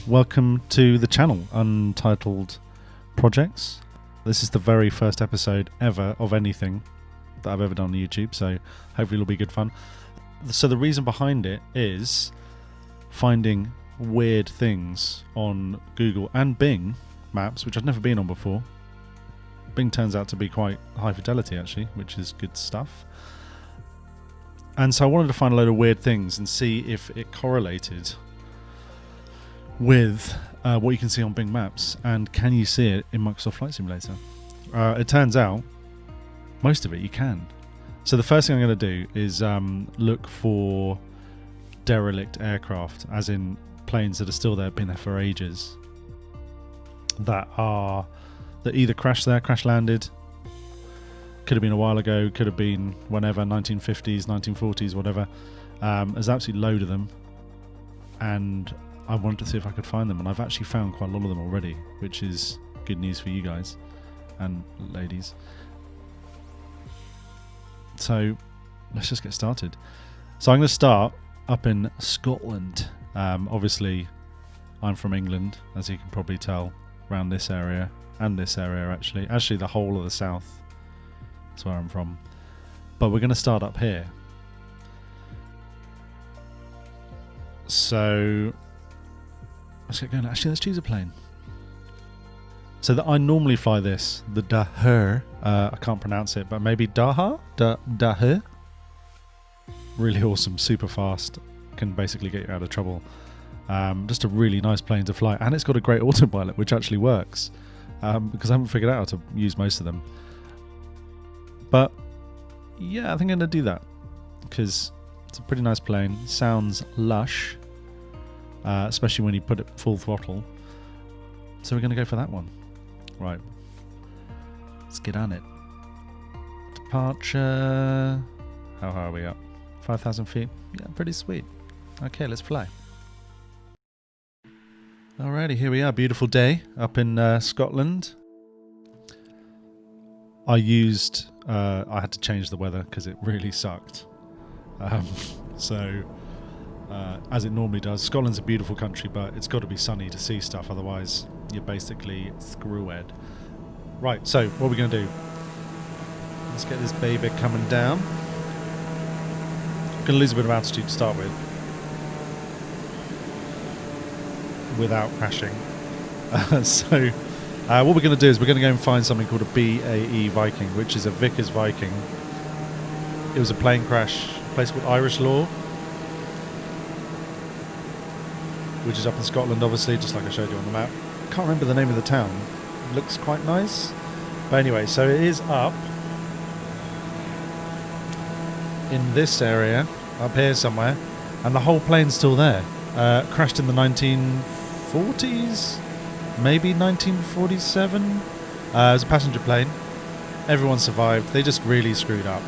welcome to the channel, Untitled Projects. This is the very first episode ever of anything that I've ever done on YouTube, so hopefully it'll be good fun. So the reason behind it is finding weird things on Google and Bing Maps, which I've never been on before. Bing turns out to be quite high fidelity actually, which is good stuff. And so I wanted to find a load of weird things and see if it correlated with what you can see on Bing Maps, and can you see it in Microsoft Flight Simulator? It turns out most of it you can. So the first thing I'm going to do is look for derelict aircraft, as in planes that are still there, been there for ages, that either crashed there, crash landed, could have been a while ago, could have been whenever, 1950s, 1940s, whatever. There's absolutely a load of them, and I wanted to see if I could find them, and I've actually found quite a lot of them already, which is good news for you guys and ladies. So let's just get started. So I'm going to start up in Scotland. Obviously I'm from England, as you can probably tell, around this area and this area actually the whole of the south. That's where I'm from. But we're going to start up here. So let's get going. Actually, let's choose a plane. So I normally fly this, the Daher. I can't pronounce it, but maybe Daher? Daher? Really awesome, super fast. Can basically get you out of trouble. Just a really nice plane to fly. And it's got a great autopilot, which actually works. Because I haven't figured out how to use most of them. But yeah, I think I'm going to do that. Because it's a pretty nice plane. Sounds lush. Especially when you put it full throttle. So we're going to go for that one. Right. Let's get on it. Departure. How high are we up? 5,000 feet? Yeah, pretty sweet. Okay, let's fly. Alrighty, here we are. Beautiful day up in Scotland. I had to change the weather because it really sucked. As it normally does. Scotland's a beautiful country, but it's got to be sunny to see stuff, otherwise you're basically screwed. Right, so what are we going to do? Let's get this baby coming down. I'm going to lose a bit of altitude to start with, without crashing. What we're going to do is we're going to go and find something called a BAE Viking, which is a Vickers Viking. It was a plane crash, a place called Irish Law, which is up in Scotland, obviously, just like I showed you on the map. Can't remember the name of the town. It looks quite nice. But anyway, so it is up in this area, up here somewhere, and the whole plane's still there. Crashed in the 1940s, maybe 1947. It was a passenger plane. Everyone survived. They just really screwed up.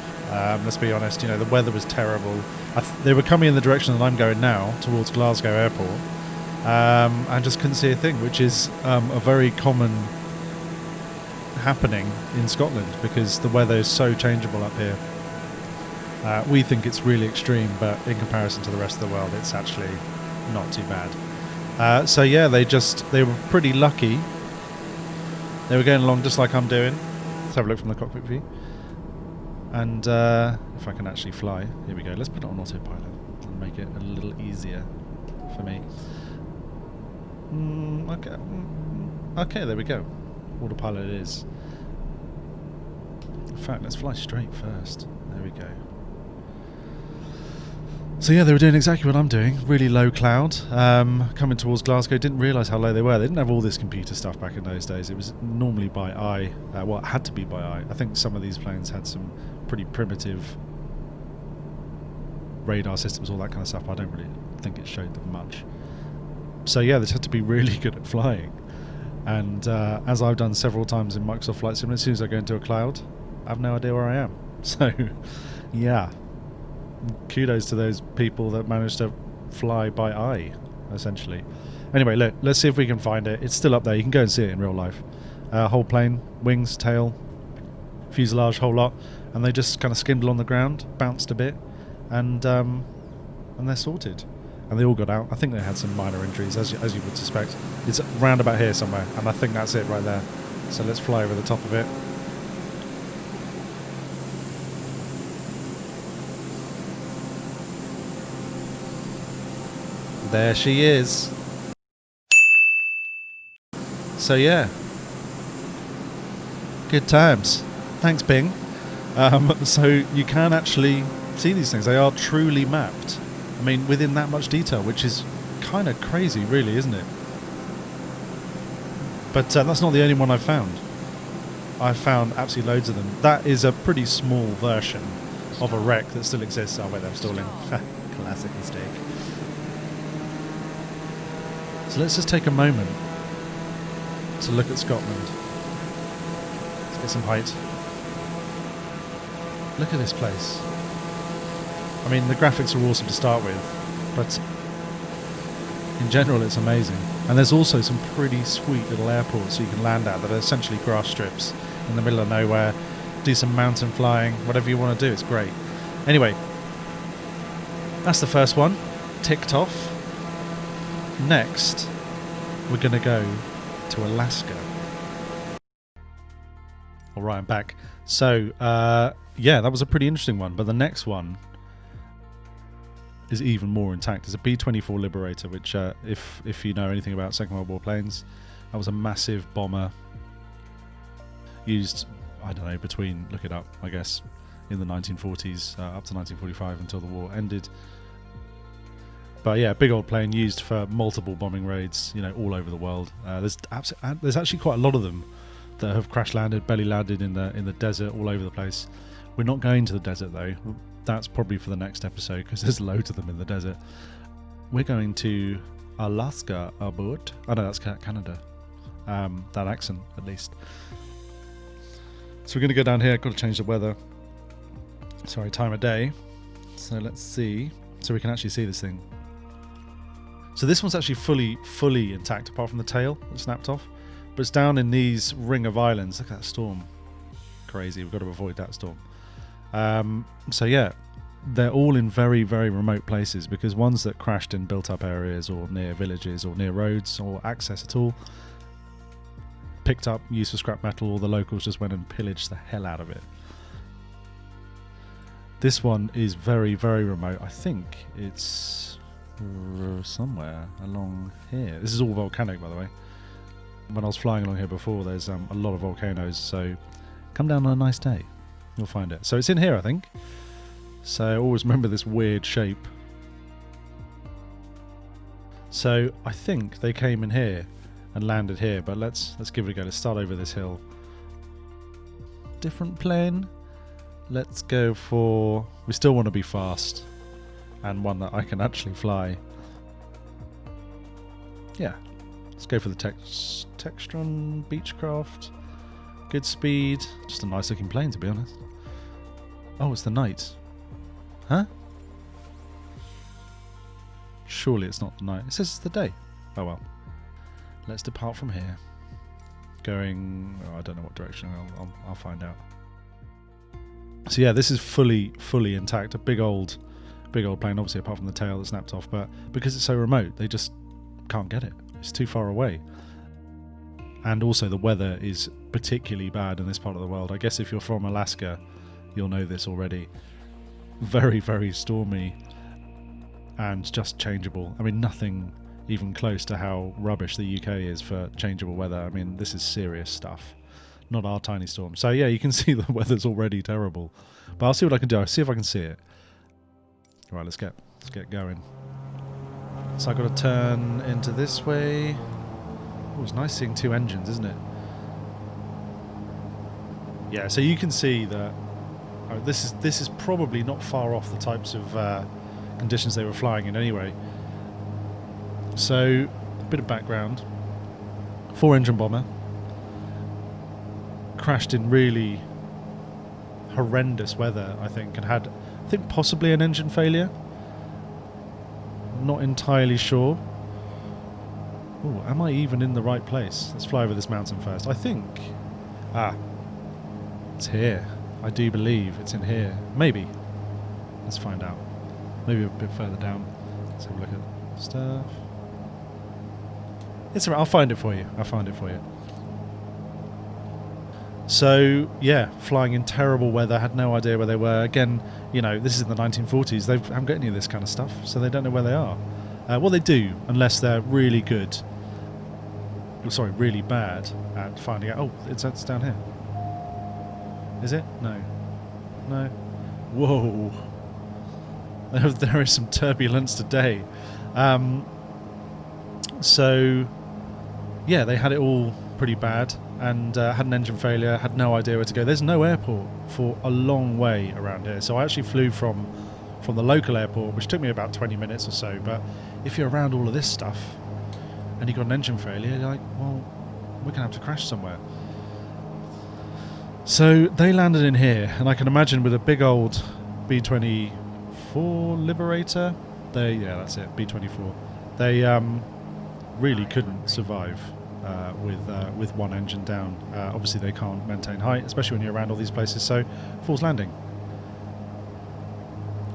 Let's be honest, the weather was terrible. They were coming in the direction that I'm going now, towards Glasgow Airport. And just couldn't see a thing, which is a very common happening in Scotland because the weather is so changeable up here. We think it's really extreme, but in comparison to the rest of the world, it's actually not too bad. So yeah, they were pretty lucky. They were going along just like I'm doing. Let's have a look from the cockpit view. And if I can actually fly, here we go. Let's put it on autopilot and make it a little easier for me. Okay, there we go. Autopilot it is. In fact, let's fly straight first. There we go. So yeah, they were doing exactly what I'm doing. Really low cloud. Coming towards Glasgow. Didn't realise how low they were. They didn't have all this computer stuff back in those days. It was normally by eye. It had to be by eye. I think some of these planes had some pretty primitive radar systems, all that kind of stuff. I don't really think it showed them much. So yeah, they had to be really good at flying. And as I've done several times in Microsoft Flight Simulator, as soon as I go into a cloud, I have no idea where I am. So yeah, kudos to those people that managed to fly by eye, essentially. Anyway, look, let's see if we can find it. It's still up there. You can go and see it in real life. Whole plane, wings, tail, fuselage, whole lot. And they just kind of skimmed along the ground, bounced a bit, and they're sorted. and they all got out. I think they had some minor injuries, as you would suspect. It's round about here somewhere, and I think that's it right there. So let's fly over the top of it. There she is. So yeah, good times. Thanks, Bing. So you can actually see these things. They are truly mapped. I mean, within that much detail, which is kind of crazy, really, isn't it? But that's not the only one I've found. I've found absolutely loads of them. That is a pretty small version of a wreck that still exists. Oh, wait, I'm stalling. Classic mistake. So let's just take a moment to look at Scotland. Let's get some height. Look at this place. I mean, the graphics are awesome to start with, but in general it's amazing. And there's also some pretty sweet little airports you can land at that are essentially grass strips in the middle of nowhere. Do some mountain flying, whatever you want to do, it's great. Anyway, that's the first one, ticked off. Next, we're going to go to Alaska. Alright, I'm back. So, yeah, that was a pretty interesting one, but the next one is even more intact. It's a B-24 Liberator, which, if you know anything about Second World War planes, that was a massive bomber used, I don't know, between, look it up, I guess, in the 1940s up to 1945 until the war ended. But yeah, big old plane used for multiple bombing raids, you know, all over the world. There's actually quite a lot of them that have crash landed, belly landed in the desert, all over the place. We're not going to the desert though. That's probably for the next episode because there's loads of them in the desert. We're going to Alaska about. Oh no, that's Canada. That accent at least. So we're going to go down here. Got to change the weather. Sorry, time of day. So let's see. So we can actually see this thing. So this one's actually fully intact apart from the tail that snapped off. But it's down in these ring of islands. Look at that storm. Crazy. We've got to avoid that storm. So yeah, they're all in very, very remote places because ones that crashed in built-up areas or near villages or near roads or access at all, picked up, used for scrap metal, or the locals just went and pillaged the hell out of it. This one is very, very remote. I think it's somewhere along here. This is all volcanic, by the way. When I was flying along here before, there's a lot of volcanoes, so come down on a nice day. You'll find it. So it's in here, I think. So always remember this weird shape. So I think they came in here and landed here, but let's give it a go. Let's start over this hill. Different plane. Let's go for... We still want to be fast and one that I can actually fly. Yeah. Let's go for the Textron Beechcraft. Good speed. Just a nice looking plane, to be honest. Oh, it's the night. Huh? Surely it's not the night. It says it's the day. Oh well. Let's depart from here. Going... Oh, I don't know what direction. I'll find out. So yeah, this is fully intact. A big old plane, obviously apart from the tail that snapped off, but because it's so remote, they just can't get it. It's too far away. And also the weather is particularly bad in this part of the world. I guess if you're from Alaska, you'll know this already. Very, very stormy and just changeable. I mean, nothing even close to how rubbish the UK is for changeable weather. I mean, this is serious stuff. Not our tiny storm. So yeah, you can see the weather's already terrible. But I'll see what I can do. I'll see if I can see it. Right, let's get going. So I've got to turn into this way. Oh, it's nice seeing two engines, isn't it? Yeah, so you can see that this is probably not far off the types of conditions they were flying in anyway. So, a bit of background. 4-engine bomber. Crashed in really horrendous weather, I think, and had, I think, possibly an engine failure. Not entirely sure. Oh, am I even in the right place? Let's fly over this mountain first. I think... it's here. I do believe it's in here. Maybe. Let's find out. Maybe a bit further down. Let's have a look at stuff. It's alright. I'll find it for you. I'll find it for you. So, yeah, flying in terrible weather, had no idea where they were. Again, you know, this is in the 1940s. They haven't got any of this kind of stuff, so they don't know where they are. Well, they do, unless they're really good. Sorry, really bad at finding out. Oh, it's down here. Is it? No. No. Whoa. There is some turbulence today. So, yeah, they had it all pretty bad and had an engine failure, had no idea where to go. There's no airport for a long way around here. So I actually flew from the local airport, which took me about 20 minutes or so. But if you're around all of this stuff and you've got an engine failure, you're like, well, we're going to have to crash somewhere. So they landed in here, and I can imagine with a big old B-24 Liberator, yeah, that's it, B-24. They really couldn't survive with one engine down. Obviously, they can't maintain height, especially when you're around all these places. So, false landing.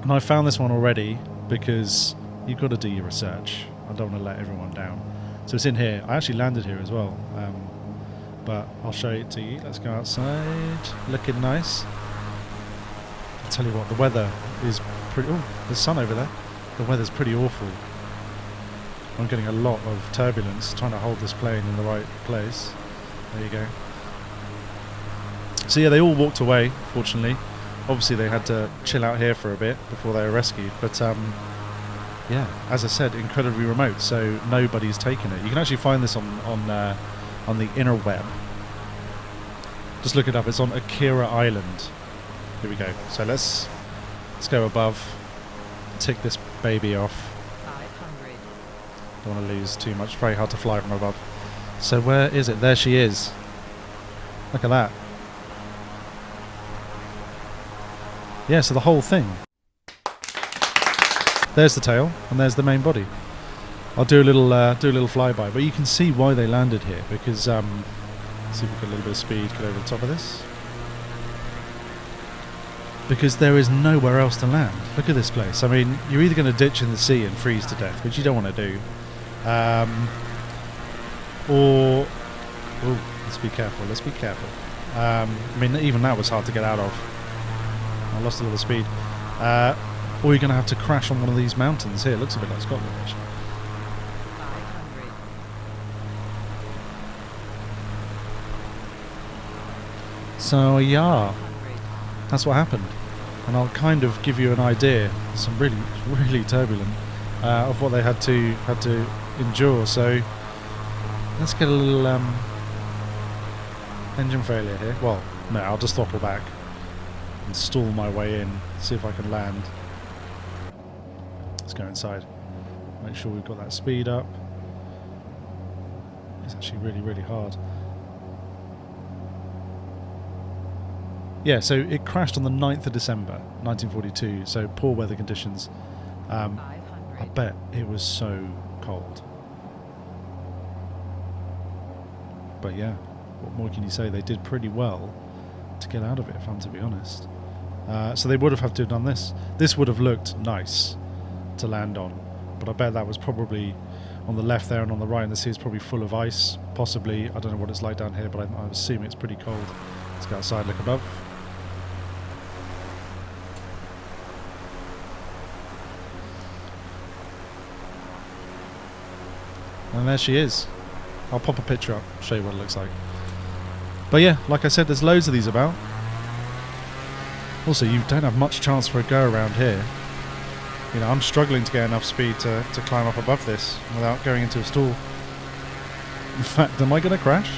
And I found this one already because you've got to do your research. I don't want to let everyone down. So it's in here. I actually landed here as well. But I'll show it to you. Let's go outside. Looking nice. I'll tell you what, the weather is pretty... Oh, there's sun over there. The weather's pretty awful. I'm getting a lot of turbulence trying to hold this plane in the right place. There you go. So yeah, they all walked away, fortunately. Obviously they had to chill out here for a bit before they were rescued. But yeah, as I said, incredibly remote, so nobody's taken it. You can actually find this on the interweb. Just look it up. It's on Akira Island. Here we go. So let's go above. Tick this baby off. 500. Don't want to lose too much. Very hard to fly from above. So where is it? There she is. Look at that. Yeah, so the whole thing. There's the tail, and there's the main body. I'll do a little flyby, but you can see why they landed here because let's see if we've got a little bit of speed. Get over the top of this. Because there is nowhere else to land. Look at this place. I mean, you're either going to ditch in the sea and freeze to death, which you don't want to do, or let's be careful. Let's be careful. I mean, even that was hard to get out of. I lost a little speed. Or you're going to have to crash on one of these mountains. Here, it looks a bit like Scotland, actually. 500. So, yeah. 500. That's what happened, and I'll kind of give you an idea. Some really turbulent of what they had to endure. So let's get a little engine failure here. Well, no, I'll just throttle back and stall my way in. See if I can land. Let's go inside. Make sure we've got that speed up. It's actually really hard. Yeah, so it crashed on the 9th of December, 1942, so poor weather conditions. I bet it was so cold. But yeah, what more can you say? They did pretty well to get out of it, if I'm to be honest. So they would have had to have done this. This would have looked nice to land on, but I bet that was probably on the left there and on the right, and the sea is probably full of ice, possibly. I don't know what it's like down here, but I assume it's pretty cold. Let's go outside, look above. And there she is. I'll pop a picture up, show you what it looks like. But yeah, like I said, there's loads of these about. Also, you don't have much chance for a go around here. You know, I'm struggling to get enough speed to climb up above this without going into a stall. In fact, am I going to crash?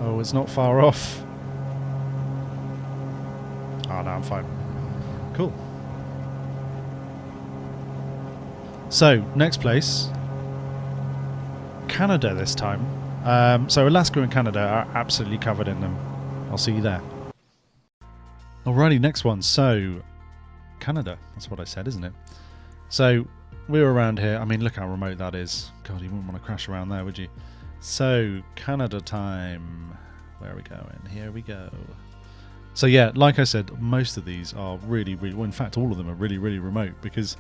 Oh, it's not far off. Oh, no, I'm fine. Cool. So, next place. Canada this time. So Alaska and Canada are absolutely covered in them. I'll see you there. Alrighty, next one. So, Canada. That's what I said, isn't it? So, we're around here. I mean, look how remote that is. God, you wouldn't want to crash around there, would you? So, Canada time. Where are we going? Here we go. So yeah, like I said, most of these are really, really, well, in fact, all of them are really, really remote, because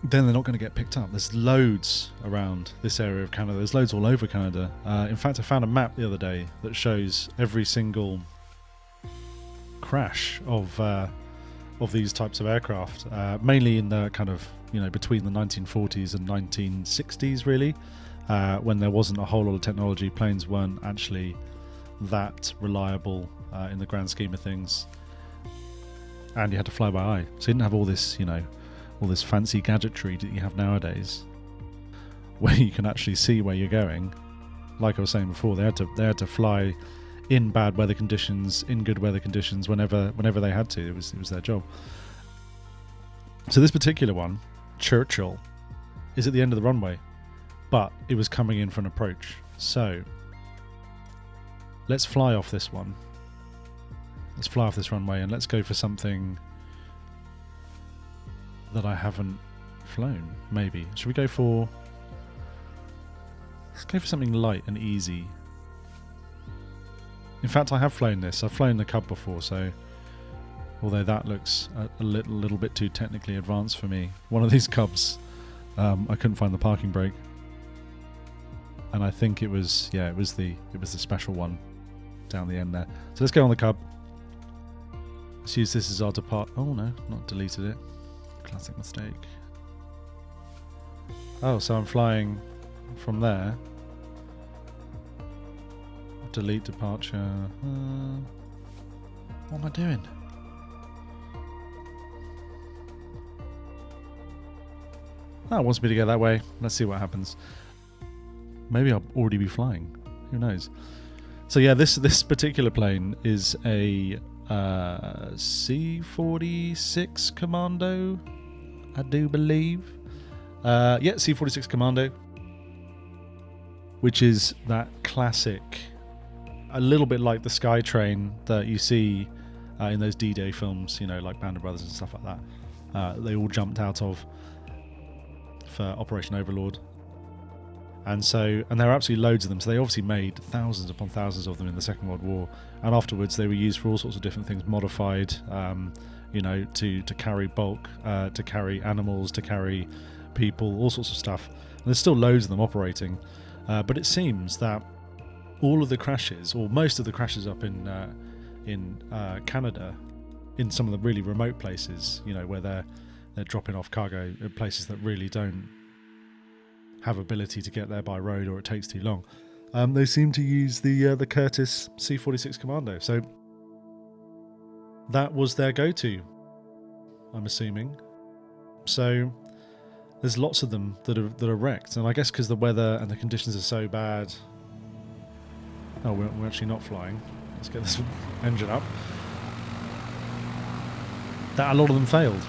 then they're not going to get picked up. There's loads around this area of Canada. There's loads all over Canada. In fact, I found a map the other day that shows every single crash of these types of aircraft, mainly in the kind of, between the 1940s and 1960s, really, when there wasn't a whole lot of technology. Planes weren't actually that reliable in the grand scheme of things, and you had to fly by eye, so you didn't have all this, all this fancy gadgetry that you have nowadays, where you can actually see where you're going. Like I was saying before, they had to fly in bad weather conditions, in good weather conditions, whenever they had to. It was their job. So this particular one, Churchill, is at the end of the runway, but it was coming in for an approach. So let's fly off this one. Let's fly off this runway, and let's go for something that I haven't flown. Maybe should we go for? Let's go for something light and easy. In fact, I have flown this. I've flown the Cub before, so although that looks a little bit too technically advanced for me. One of these Cubs, I couldn't find the parking brake, and I think it was the special one down the end there. So let's go on the Cub. Let's use this as our depart. Oh no, not deleted it. Classic mistake. Oh, so I'm flying from there. Delete departure. What am I doing? Oh, it wants me to go that way. Let's see what happens. Maybe I'll already be flying. Who knows? So yeah, this particular plane is a C-46 Commando, I do believe. C-46 Commando, which is that classic, a little bit like the Skytrain that you see in those D-Day films, like Band of Brothers and stuff like that. They all jumped out of for Operation Overlord. And there are absolutely loads of them. So they obviously made thousands upon thousands of them in the Second World War, and afterwards they were used for all sorts of different things, modified, to carry bulk, to carry animals, to carry people, all sorts of stuff. And there's still loads of them operating, but it seems that all of the crashes, or most of the crashes up in Canada, in some of the really remote places, where they're dropping off cargo at places that really don't have ability to get there by road, or it takes too long, they seem to use the Curtiss C-46 Commando. So that was their go-to, I'm assuming. So there's lots of them that are wrecked, and I guess because the weather and the conditions are so bad. Oh, we're actually not flying. Let's get this engine up. That a lot of them failed.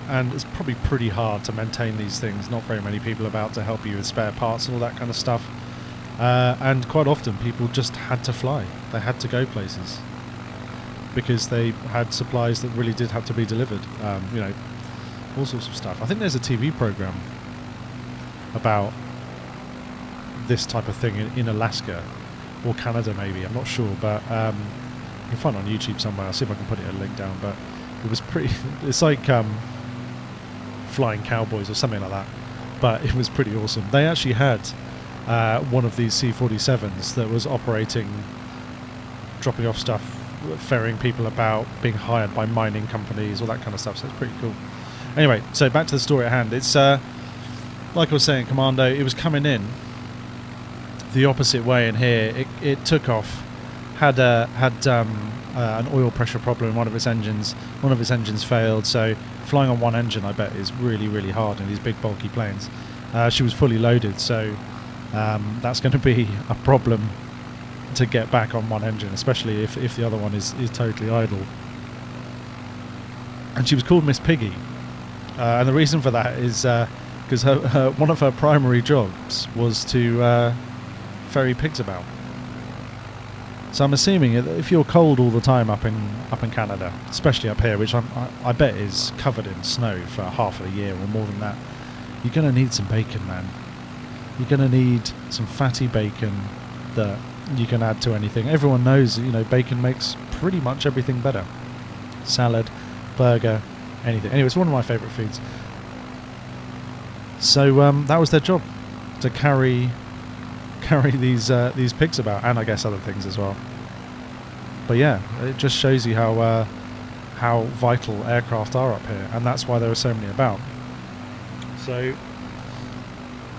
And it's probably pretty hard to maintain these things. Not very many people about to help you with spare parts and all that kind of stuff. And quite often people just had to fly. They had to go places because they had supplies that really did have to be delivered. All sorts of stuff. I think there's a TV program about this type of thing in Alaska or Canada, maybe. I'm not sure, but you can find it on YouTube somewhere. I'll see if I can put a link down. But it was pretty. It's like Flying Cowboys or something like that, but it was pretty awesome. They actually had one of these C-47s that was operating, dropping off stuff, ferrying people about, being hired by mining companies, all that kind of stuff. So it's pretty cool. Anyway, so back to the story at hand. It's like I was saying, Commando, it was coming in the opposite way in here. It took off, had an oil pressure problem in one of its engines. One of its engines failed, so flying on one engine, I bet, is really, really hard in these big, bulky planes. She was fully loaded, so that's going to be a problem to get back on one engine, especially if the other one is totally idle. And she was called Miss Piggy, and the reason for that is because one of her primary jobs was to ferry pigs about. So I'm assuming that if you're cold all the time up in Canada, especially up here, which I bet is covered in snow for half of the year or more than that, you're going to need some bacon, man. You're going to need some fatty bacon that you can add to anything. Everyone knows, bacon makes pretty much everything better. Salad, burger, anything. Anyway, it's one of my favourite foods. So that was their job, to carry these pigs about, and I guess other things as well. But yeah, it just shows you how vital aircraft are up here, and that's why there are so many about. So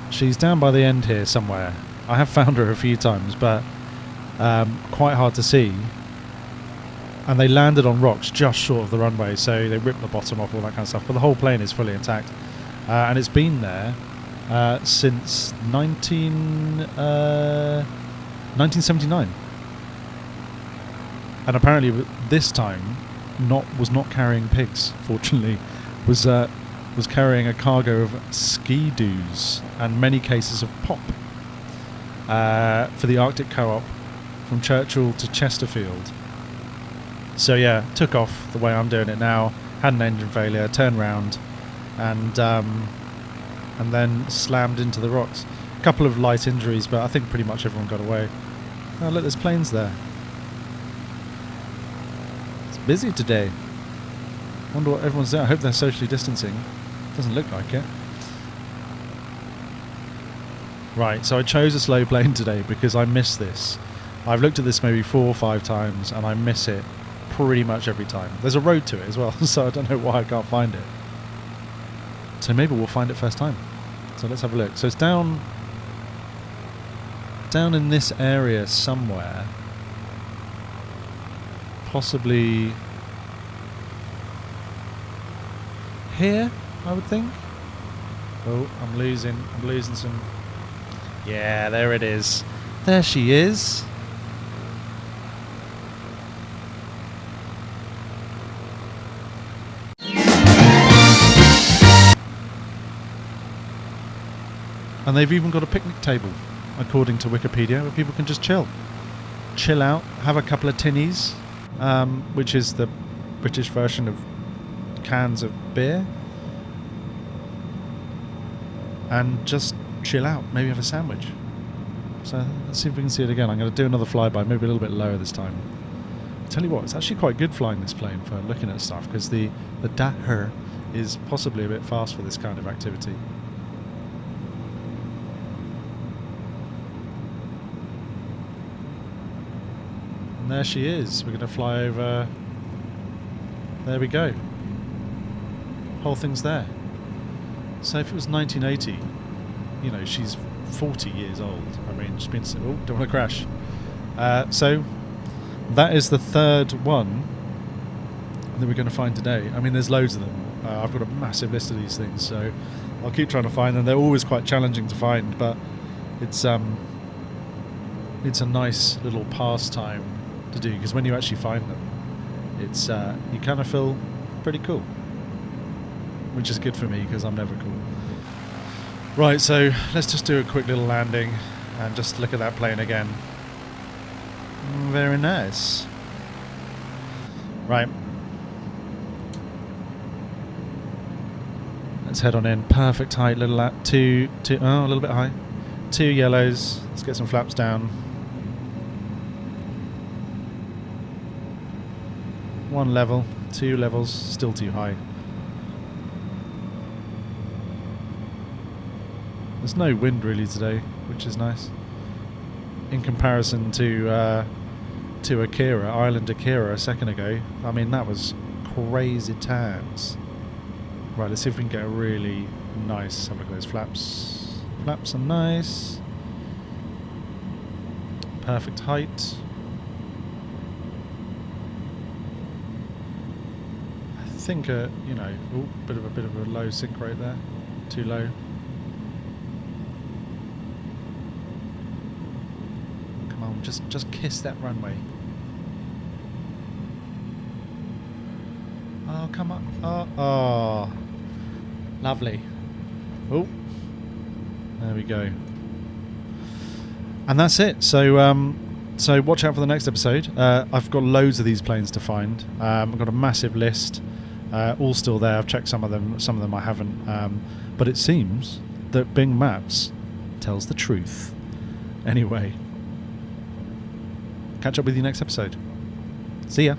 she's down by the end here somewhere. I have found her a few times, but quite hard to see. And they landed on rocks just short of the runway, so they ripped the bottom off, all that kind of stuff. But the whole plane is fully intact, and it's been there since 1979. And apparently this time was not carrying pigs, fortunately. Was carrying a cargo of ski-doos and many cases of pop for the Arctic Co-op from Churchill to Chesterfield. So yeah, took off the way I'm doing it now, had an engine failure, turned round, and then slammed into the rocks. A couple of light injuries, but I think pretty much everyone got away. Oh look, there's planes there. It's busy today. Wonder what everyone's doing. I hope they're socially distancing. Doesn't look like it. Right, so I chose a slow plane today because I miss this. I've looked at this maybe 4 or 5 times and I miss it pretty much every time. There's a road to it as well, so I don't know why I can't find it. So maybe we'll find it first time. So let's have a look. So it's down in this area somewhere. Possibly here, I would think. Oh, I'm losing some. Yeah, there it is. There she is. And they've even got a picnic table, according to Wikipedia, where people can just chill out, have a couple of tinnies, which is the British version of cans of beer, and just chill out, maybe have a sandwich. So let's see if we can see it again. I'm going to do another flyby, maybe a little bit lower this time. Tell you what, it's actually quite good flying this plane for looking at stuff, because the Daher is possibly a bit fast for this kind of activity. And there she is. We're going to fly over. There we go. Whole thing's there. So if it was 1980, you know, she's 40 years old. I mean, she's been... Oh, don't want to crash. So that is the third one that we're going to find today. I mean, there's loads of them. I've got a massive list of these things, so I'll keep trying to find them. They're always quite challenging to find, but it's a nice little pastime to do, because when you actually find them, it's you kind of feel pretty cool, which is good for me because I'm never cool. Right, so let's just do a quick little landing and just look at that plane again. Very nice. Right. Let's head on in. Perfect height, little oh, a little bit high. 2 yellows. Let's get some flaps down. 1 level, 2 levels, still too high. There's no wind really today, which is nice. In comparison to Akira, Island Akira a second ago. I mean, that was crazy times. Right, let's see if we can get a really nice... Have a look at those flaps. Flaps are nice. Perfect height. I think, you know, ooh, bit of a low sink rate there. Too low. Come on, just kiss that runway. Oh, come on. Oh, lovely. Oh, there we go. And that's it. So, so watch out for the next episode. I've got loads of these planes to find. I've got a massive list, all still there. I've checked some of them I haven't. But it seems that Bing Maps tells the truth. Anyway, catch up with you next episode. See ya.